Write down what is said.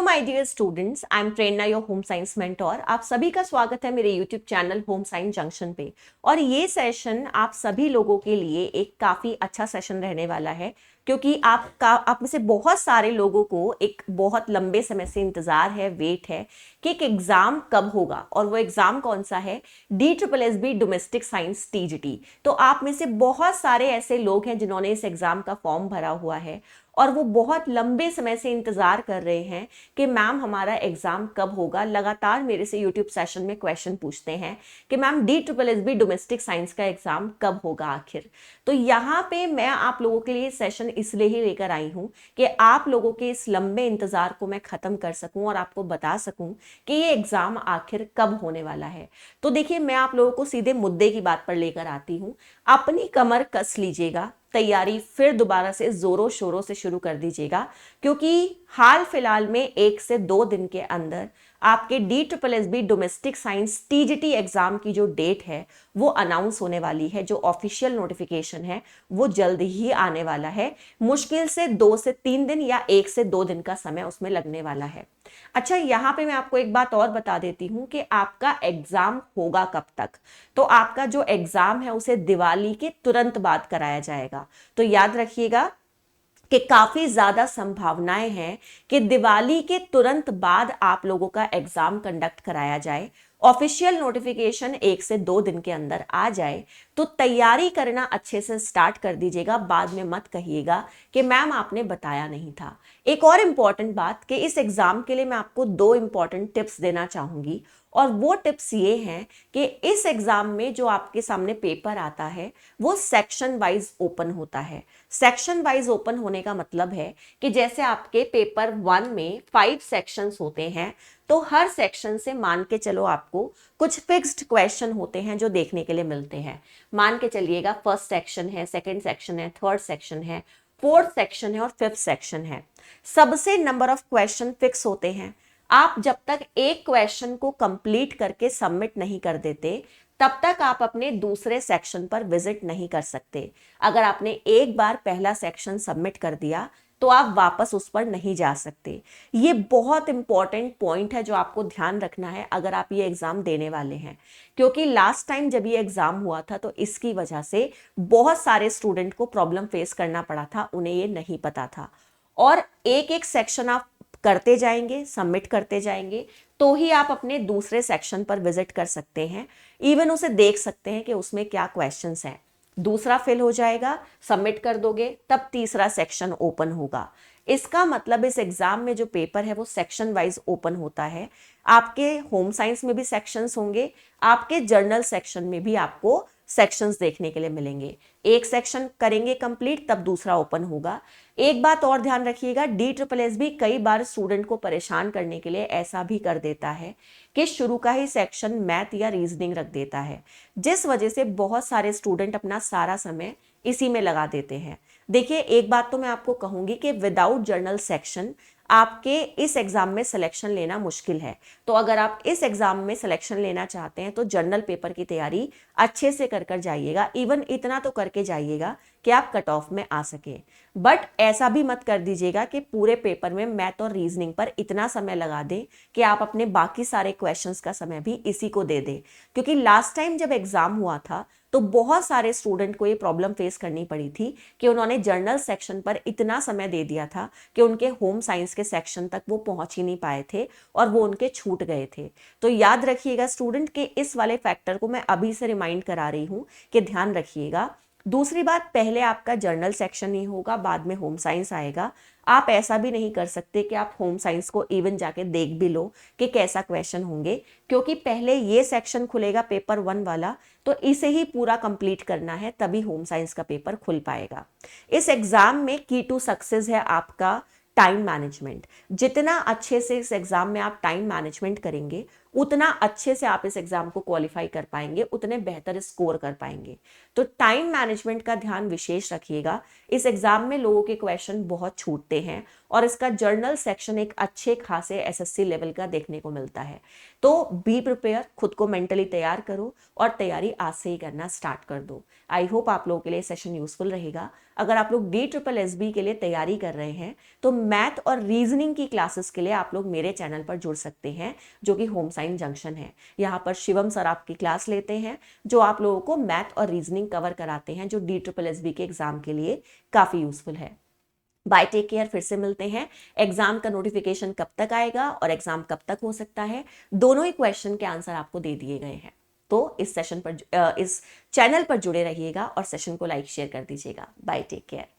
My dear students, I am Prerna, your home science mentor. आप सभी का स्वागत है मेरे YouTube channel home science junction पे। और ये सेशन आप सभी लोगों के लिए एक काफ़ी अच्छा सेशन रहने वाला है, क्योंकि आप में से बहुत सारे लोगों को एक बहुत लंबे समय से इंतज़ार है, वेट है कि एक एग्ज़ाम कब होगा। और वो एग्ज़ाम कौन सा है? DSSB domestic science TGT। तो आप में से बहुत सारे ऐसे लोग हैं जिन्होंने इस एग्ज़ाम का फॉर्म भरा हुआ है और वो बहुत लंबे समय से इंतज़ार कर रहे हैं कि मैम हमारा एग्ज़ाम कब होगा। लगातार मेरे से यूट्यूब सेशन में क्वेश्चन पूछते हैं कि मैम DSSB डोमेस्टिक साइंस का एग्ज़ाम कब होगा आखिर। तो यहाँ पे मैं आप लोगों के लिए सेशन इसलिए ही लेकर आई हूँ कि आप लोगों के इस लंबे इंतज़ार को मैं ख़त्म कर सकूँ और आपको बता सकूँ कि ये एग्ज़ाम आखिर कब होने वाला है। तो देखिए, मैं आप लोगों को सीधे मुद्दे की बात पर लेकर आती हूँ। अपनी कमर कस लीजिएगा, तैयारी फिर दोबारा से जोरों शोरों से शुरू कर दीजिएगा, क्योंकि हाल फिलहाल में 1 से 2 दिन के अंदर आपके DSSB domestic science TGT exam की जो डेट है वो अनाउंस होने वाली है। जो ऑफिशियल नोटिफिकेशन है वो जल्द ही आने वाला है। मुश्किल से 2 से 3 दिन या 1 से 2 दिन का समय उसमें लगने वाला है। अच्छा, यहाँ पे मैं आपको एक बात और बता देती हूँ कि आपका एग्जाम होगा कब तक। तो आपका जो एग्जाम है उसे दिवाली के तुरंत बाद कराया जाएगा। तो याद रखिएगा कि काफी ज्यादा संभावनाएं हैं कि दिवाली के तुरंत बाद आप लोगों का एग्जाम कंडक्ट कराया जाए। ऑफिशियल नोटिफिकेशन 1 से 2 दिन के अंदर आ जाए तो तैयारी करना अच्छे से स्टार्ट कर दीजिएगा। बाद में मत कहिएगा कि मैम आपने बताया नहीं था। एक और इंपॉर्टेंट बात कि इस एग्जाम के लिए मैं आपको 2 इंपॉर्टेंट टिप्स देना चाहूंगी, और वो टिप्स ये हैं कि इस एग्जाम में जो आपके सामने पेपर आता है वो सेक्शन वाइज ओपन होता है। सेक्शन वाइज ओपन होने का मतलब है कि जैसे आपके पेपर 1 में 5 सेक्शंस होते हैं, तो हर सेक्शन से मान के चलो आपको कुछ फिक्स्ड क्वेश्चन होते हैं जो देखने के लिए मिलते हैं। मान के चलिएगा फर्स्ट सेक्शन है, सेकंड सेक्शन है, थर्ड सेक्शन है, फोर्थ सेक्शन है और फिफ्थ सेक्शन है। सबसे नंबर ऑफ क्वेश्चन फिक्स होते हैं। आप जब तक एक क्वेश्चन को कंप्लीट करके सबमिट नहीं कर देते तब तक आप अपने दूसरे सेक्शन पर विजिट नहीं कर सकते। अगर आपने एक बार पहला सेक्शन सबमिट कर दिया तो आप वापस उस पर नहीं जा सकते। ये बहुत इंपॉर्टेंट पॉइंट है जो आपको ध्यान रखना है अगर आप ये एग्जाम देने वाले हैं, क्योंकि लास्ट टाइम जब ये एग्जाम हुआ था तो इसकी वजह से बहुत सारे स्टूडेंट को प्रॉब्लम फेस करना पड़ा था, उन्हें ये नहीं पता था। और एक एक सेक्शन आप करते जाएंगे, सबमिट करते जाएंगे, तो ही आप अपने दूसरे सेक्शन पर विजिट कर सकते हैं। इवन उसे देख सकते हैं कि उसमें क्या क्वेश्चंस हैं। दूसरा फिल हो जाएगा, सबमिट कर दोगे, तब तीसरा सेक्शन ओपन होगा। इसका मतलब इस एग्जाम में जो पेपर है वो सेक्शन वाइज ओपन होता है। आपके होम साइंस में भी सेक्शंस होंगे, आपके जर्नल सेक्शन में भी आपको सेक्शंस देखने के लिए मिलेंगे। एक सेक्शन करेंगे कंप्लीट तब दूसरा ओपन होगा। एक बात और ध्यान रखिएगा, DSSB कई बार स्टूडेंट को परेशान करने के लिए ऐसा भी कर देता है कि शुरू का ही सेक्शन मैथ या रीजनिंग रख देता है, जिस वजह से बहुत सारे स्टूडेंट अपना सारा समय इसी में लगा देते हैं। देखिए, एक बात तो मैं आपको कहूंगी कि विदाउट जर्नल सेक्शन आपके इस एग्जाम में सिलेक्शन लेना मुश्किल है। तो अगर आप इस एग्जाम में सिलेक्शन लेना चाहते हैं तो जर्नल पेपर की तैयारी अच्छे से कर जाइएगा। इवन इतना तो करके जाइएगा कि आप कट ऑफ में आ सके। बट ऐसा भी मत कर दीजिएगा कि पूरे पेपर में मैथ और रीजनिंग पर इतना समय लगा दें कि आप अपने बाकी सारे क्वेश्चंस का समय भी इसी को दे दें। क्योंकि लास्ट टाइम जब एग्जाम हुआ था तो बहुत सारे स्टूडेंट को ये प्रॉब्लम फेस करनी पड़ी थी कि उन्होंने जर्नल सेक्शन पर इतना समय दे दिया था कि उनके होम साइंस के सेक्शन तक वो पहुंच ही नहीं पाए थे और वो उनके छूट गए थे। तो याद रखिएगा स्टूडेंट के इस वाले फैक्टर को मैं अभी से रिमाइंड करा रही हूं कि ध्यान रखिएगा। दूसरी बात, पहले आपका जर्नल सेक्शन ही होगा, बाद में होम साइंस आएगा। आप ऐसा भी नहीं कर सकते कि आप होम साइंस को इवन जाके देख भी लो कि कैसा क्वेश्चन होंगे, क्योंकि पहले ये सेक्शन खुलेगा पेपर 1 वाला, तो इसे ही पूरा कंप्लीट करना है, तभी होम साइंस का पेपर खुल पाएगा। इस एग्जाम में की टू सक्सेस है आपका टाइम मैनेजमेंट। जितना अच्छे से इस एग्जाम में आप टाइम मैनेजमेंट करेंगे उतना अच्छे से आप इस एग्जाम को क्वालिफाई कर पाएंगे, उतने बेहतर स्कोर कर पाएंगे। तो टाइम मैनेजमेंट का ध्यान विशेष रखिएगा। इस एग्जाम में लोगों के क्वेश्चन बहुत छूटते हैं और इसका जर्नल सेक्शन एक अच्छे खासे एसएससी लेवल का देखने को मिलता है। तो बी प्रिपेयर, खुद को मेंटली तैयार करो और तैयारी आज से ही करना स्टार्ट कर दो। आई होप आप लोगों के लिए सेशन यूजफुल रहेगा। अगर आप लोग DSSB के लिए तैयारी कर रहे हैं तो मैथ और रीजनिंग की क्लासेस के लिए आप लोग मेरे चैनल पर जुड़ सकते हैं, जो कि होम साइंस जंक्शन है। यहाँ पर शिवम सर आपकी क्लास लेते हैं, जो आप लोगों को मैथ और रीजनिंग कवर कराते हैं, जो DSSB के एग्जाम के लिए काफी यूजफुल है। बाय टेक केयर, फिर से मिलते हैं। एग्जाम का नोटिफिकेशन कब तक आएगा और एग्जाम कब तक हो सकता है, दोनों ही क्वेश्चन के आंसर आपको दे दिए गए हैं। तो इस सेशन पर, इस चैनल पर जुड़े रहिएगा और सेशन को लाइक शेयर कर दीजिएगा। Bye take care.